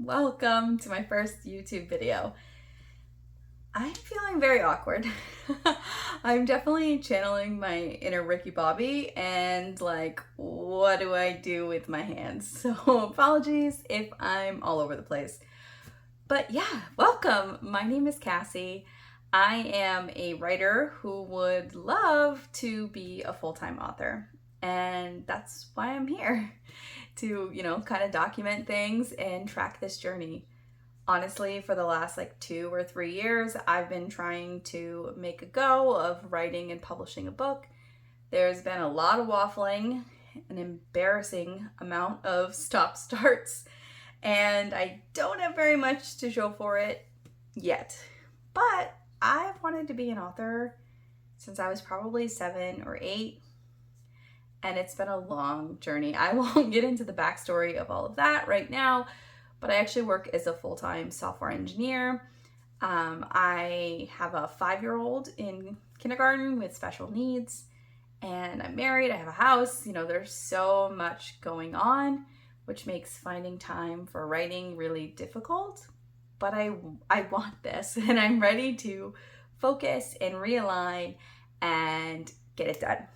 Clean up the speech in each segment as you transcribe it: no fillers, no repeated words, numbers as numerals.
Welcome to my first YouTube video. I'm feeling very awkward. I'm definitely channeling my inner Ricky Bobby and like, what do I do with my hands? So apologies if I'm all over the place. But yeah, welcome. My name is Cassie. I am a writer who would love to be a full-time author. And that's why I'm here to, kind of document things and track this journey. Honestly, for the last 2 or 3 years, I've been trying to make a go of writing and publishing a book. There's been a lot of waffling, an embarrassing amount of stop-starts, and I don't have very much to show for it yet. But I've wanted to be an author since I was probably 7 or 8. And it's been a long journey. I won't get into the backstory of all of that right now, but I actually work as a full-time software engineer. I have a 5-year-old in kindergarten with special needs, and I'm married, I have a house. There's so much going on, which makes finding time for writing really difficult. But I want this, and I'm ready to focus and realign and get it done.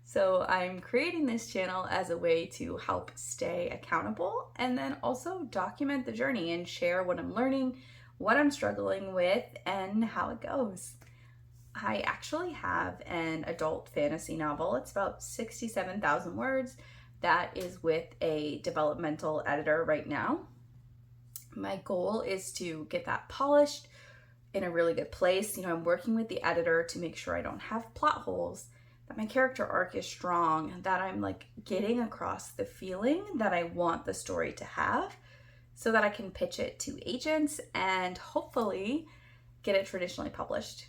So I'm creating this channel as a way to help stay accountable and then also document the journey and share what I'm learning, what I'm struggling with, and how it goes. I actually have an adult fantasy novel. It's about 67,000 words that is with a developmental editor right now. My goal is to get that polished in a really good place. I'm working with the editor to make sure I don't have plot holes, that my character arc is strong, that I'm getting across the feeling that I want the story to have so that I can pitch it to agents and hopefully get it traditionally published.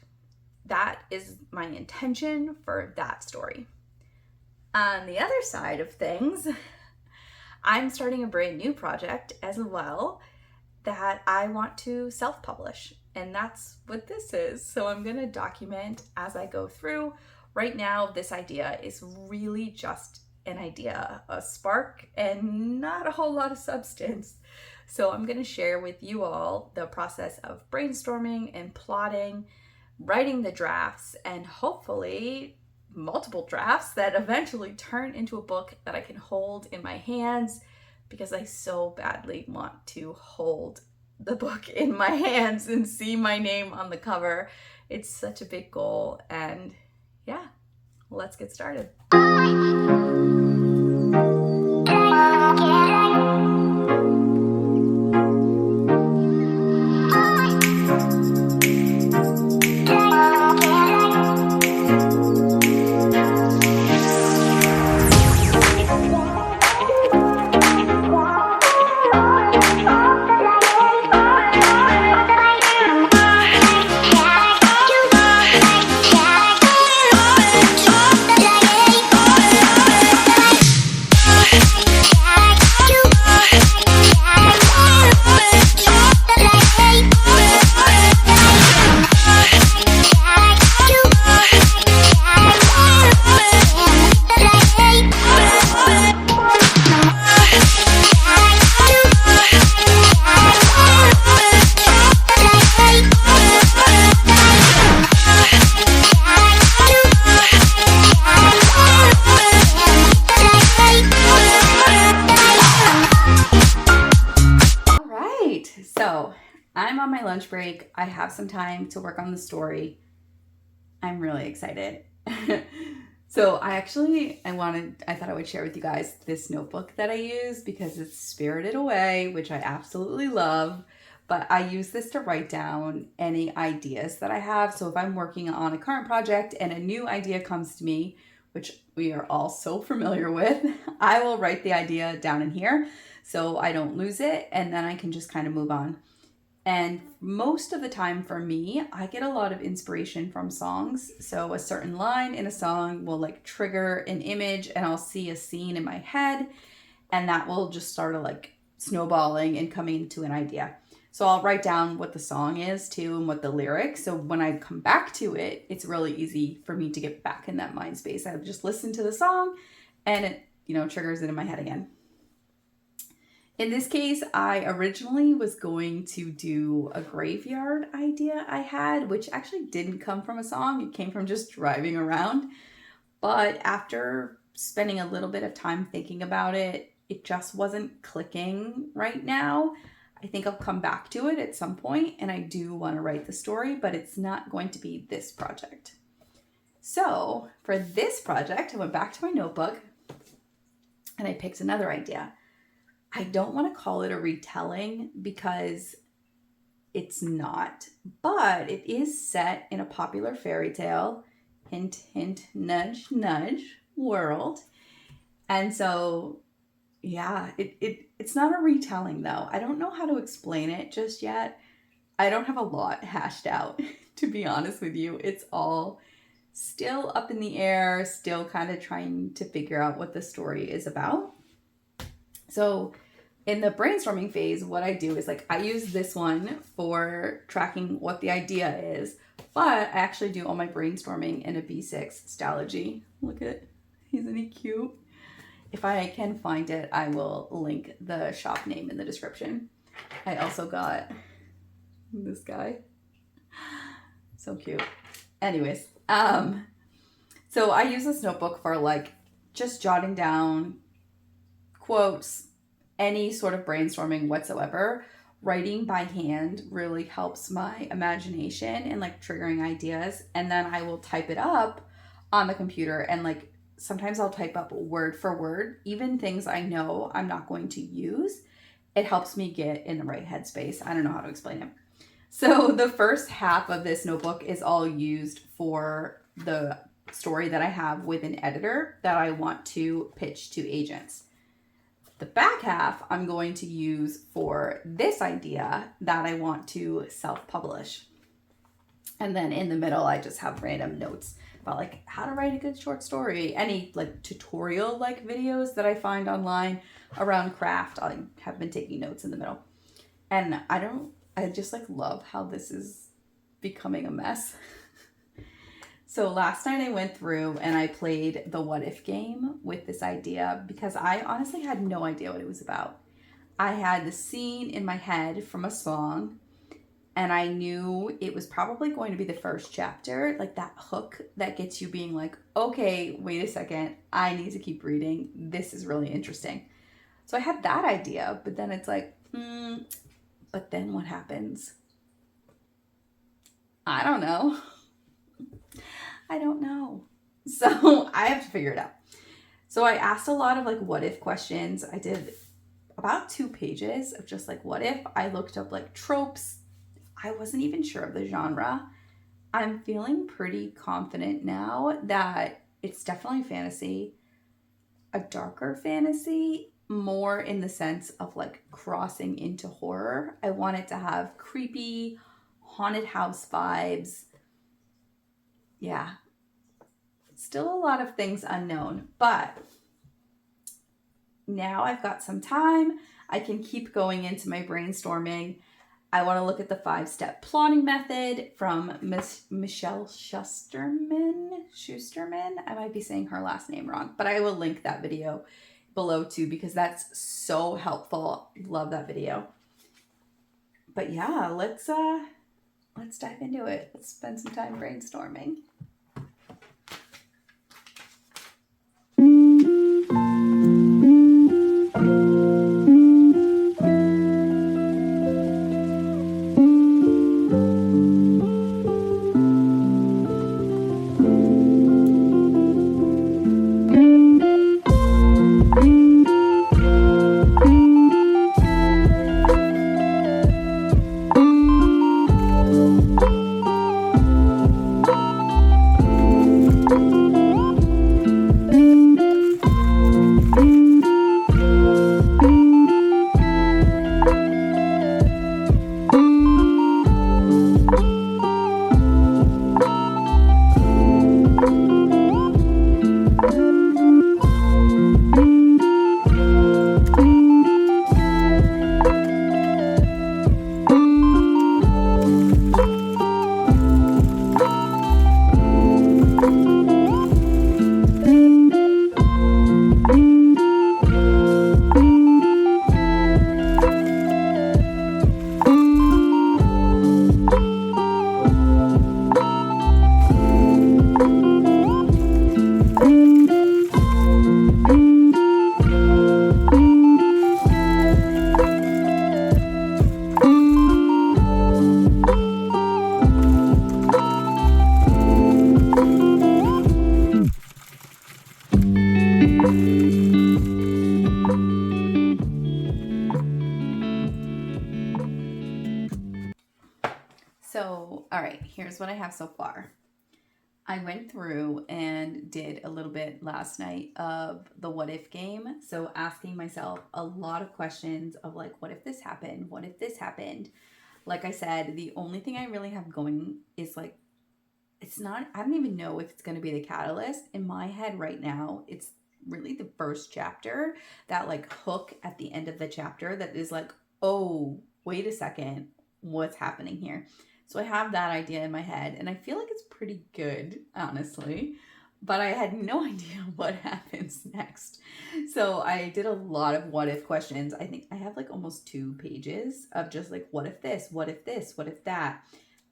That is my intention for that story. On the other side of things, I'm starting a brand new project as well that I want to self-publish, and that's what this is. So I'm going to document as I go through. Right now, this idea is really just an idea, a spark, and not a whole lot of substance. So I'm going to share with you all the process of brainstorming and plotting, writing the drafts, and hopefully multiple drafts that eventually turn into a book that I can hold in my hands, because I so badly want to hold the book in my hands and see my name on the cover. It's such a big goal, and yeah, let's get started. I'm on my lunch break. I have some time to work on the story. I'm really excited. So I thought I would share with you guys this notebook that I use because it's Spirited Away, which I absolutely love. But I use this to write down any ideas that I have. So if I'm working on a current project and a new idea comes to me, which we are all so familiar with, I will write the idea down in here so I don't lose it, and then I can just kind of move on. And most of the time for me, I get a lot of inspiration from songs. So a certain line in a song will trigger an image, and I'll see a scene in my head, and that will just start snowballing and coming into an idea. So I'll write down what the song is too and what the lyrics. So when I come back to it, it's really easy for me to get back in that mind space. I just listen to the song and it, triggers it in my head again. In this case, I originally was going to do a graveyard idea I had, which actually didn't come from a song. It came from just driving around. But after spending a little bit of time thinking about it, it just wasn't clicking right now. I think I'll come back to it at some point, and I do want to write the story, but it's not going to be this project. So for this project, I went back to my notebook and I picked another idea. I don't want to call it a retelling because it's not, but it is set in a popular fairy tale, hint, hint, nudge, nudge, world. And so, yeah, it's not a retelling though. I don't know how to explain it just yet. I don't have a lot hashed out, to be honest with you. It's all still up in the air, still kind of trying to figure out what the story is about. So in the brainstorming phase, what I do is like I use this one for tracking what the idea is, but I actually do all my brainstorming in a B6 Stalogy. Look at it. Isn't he cute? If I can find it, I will link the shop name in the description. I also got this guy. So cute. Anyways, so I use this notebook for like just jotting down quotes, any sort of brainstorming whatsoever. Writing by hand really helps my imagination and like triggering ideas. And then I will type it up on the computer, and like sometimes I'll type up word for word, even things I know I'm not going to use. It helps me get in the right headspace. I don't know how to explain it. So the first half of this notebook is all used for the story that I have with an editor that I want to pitch to agents. The back half I'm going to use for this idea that I want to self-publish. And then in the middle, I just have random notes about like how to write a good short story, any like tutorial like videos that I find online around craft. I have been taking notes in the middle. And I just like love how this is becoming a mess. So last night I went through and I played the what if game with this idea because I honestly had no idea what it was about. I had the scene in my head from a song and I knew it was probably going to be the first chapter, like that hook that gets you being like, okay, wait a second, I need to keep reading. This is really interesting. So I had that idea, but then it's like, but then what happens? I don't know. So I have to figure it out. So I asked a lot of like what if questions. I did about 2 pages of just like what if. I looked up like tropes. I wasn't even sure of the genre. I'm feeling pretty confident now that it's definitely fantasy, a darker fantasy, more in the sense of like crossing into horror. I want it to have creepy, haunted house vibes. Yeah. Still a lot of things unknown, but now I've got some time. I can keep going into my brainstorming. I want to look at the 5-step plotting method from Michelle Schusterman. I might be saying her last name wrong, but I will link that video below too because that's so helpful. Love that video. But yeah, let's dive into it. Let's spend some time brainstorming. So, all right, here's what I have so far. I went through and did a little bit last night of the what if game. So asking myself a lot of questions of like, what if this happened? What if this happened? Like I said, the only thing I really have going is like, it's not, I don't even know if it's going to be the catalyst. In my head right now, it's really the first chapter, that like hook at the end of the chapter that is like, oh, wait a second, what's happening here? So I have that idea in my head and I feel like it's pretty good, honestly, but I had no idea what happens next. So I did a lot of what if questions. I think I have like almost 2 pages of just like, what if this, what if this, what if that?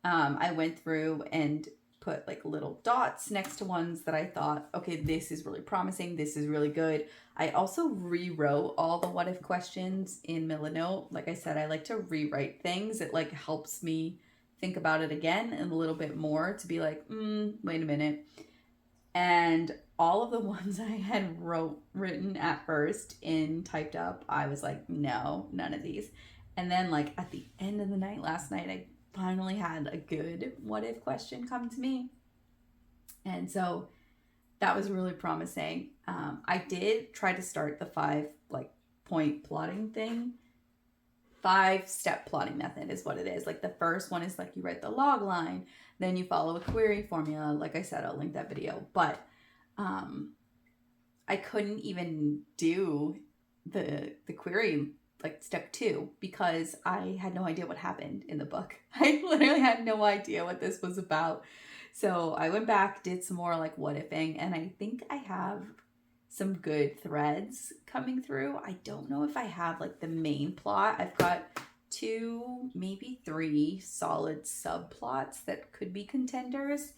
I went through and put like little dots next to ones that I thought, okay, this is really promising. This is really good. I also rewrote all the what if questions in Milanote. Like I said, I like to rewrite things. It like helps me think about it again and a little bit more to be like, wait a minute. And all of the ones I had written at first in typed up, I was like, no, none of these. And then like at the end of the night last night, I finally had a good what if question come to me. And so that was really promising. I did try to start the 5 like point plotting thing. 5-step plotting method is what it is. Like the first one is like you write the log line, then you follow a query formula. Like I said, I'll link that video, but I couldn't even do the query like step 2 because I had no idea what happened in the book. I literally had no idea what this was about. So I went back, did some more like what ifing, and I think I have some good threads coming through. I don't know if I have like the main plot. I've got 2, maybe 3 solid subplots that could be contenders,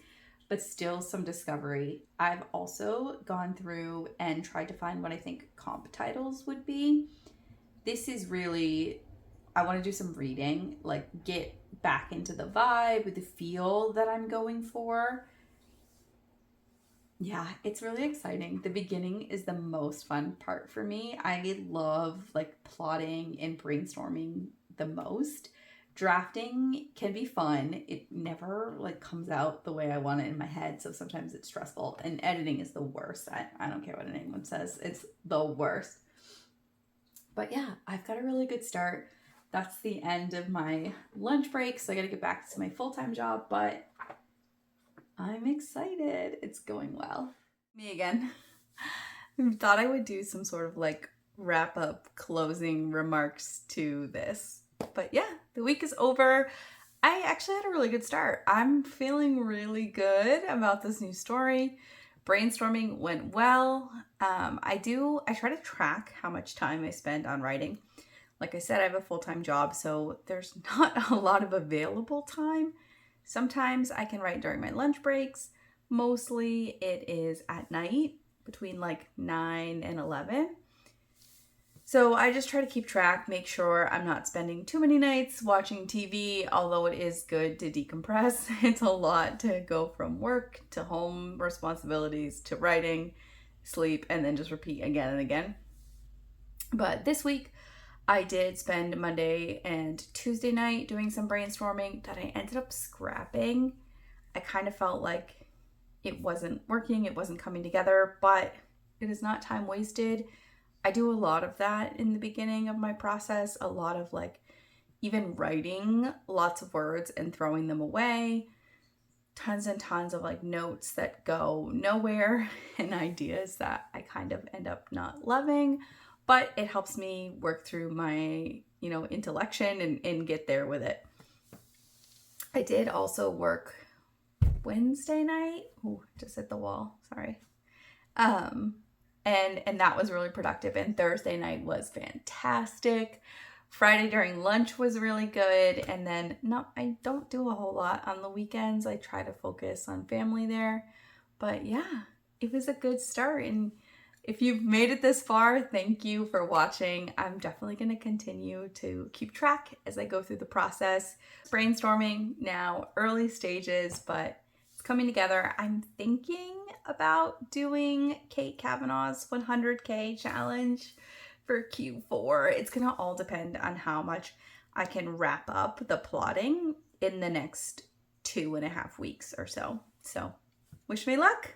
but still some discovery. I've also gone through and tried to find what I think comp titles would be. This is really, I want to do some reading, like get back into the vibe, the feel that I'm going for. Yeah, it's really exciting. The beginning is the most fun part for me. I love like plotting and brainstorming the most. Drafting can be fun. It never like comes out the way I want it in my head, so sometimes it's stressful. And editing is the worst. I don't care what anyone says. It's the worst. But yeah, I've got a really good start. That's the end of my lunch break, so I gotta get back to my full-time job, but I'm excited. It's going well. Me again. I thought I would do some sort of like wrap up closing remarks to this. But yeah, the week is over. I actually had a really good start. I'm feeling really good about this new story. Brainstorming went well. I try to track how much time I spend on writing. Like I said, I have a full-time job, so there's not a lot of available time. Sometimes I can write during my lunch breaks. Mostly it is at night between like 9 and 11. So I just try to keep track, make sure I'm not spending too many nights watching TV, although it is good to decompress. It's a lot to go from work to home responsibilities to writing, sleep, and then just repeat again and again. But this week, I did spend Monday and Tuesday night doing some brainstorming that I ended up scrapping. I kind of felt like it wasn't working, it wasn't coming together, but it is not time wasted. I do a lot of that in the beginning of my process, a lot of like even writing lots of words and throwing them away, tons and tons of like notes that go nowhere and ideas that I kind of end up not loving. But it helps me work through my, intellection and get there with it. I did also work Wednesday night. Oh, just hit the wall. Sorry. And that was really productive. And Thursday night was fantastic. Friday during lunch was really good. And then I don't do a whole lot on the weekends. I try to focus on family there. But yeah, it was a good start. And if you've made it this far, thank you for watching. I'm definitely going to continue to keep track as I go through the process. Brainstorming now, early stages, but it's coming together. I'm thinking about doing Kate Kavanaugh's 100K challenge for Q4. It's going to all depend on how much I can wrap up the plotting in the next 2.5 weeks or so. So wish me luck.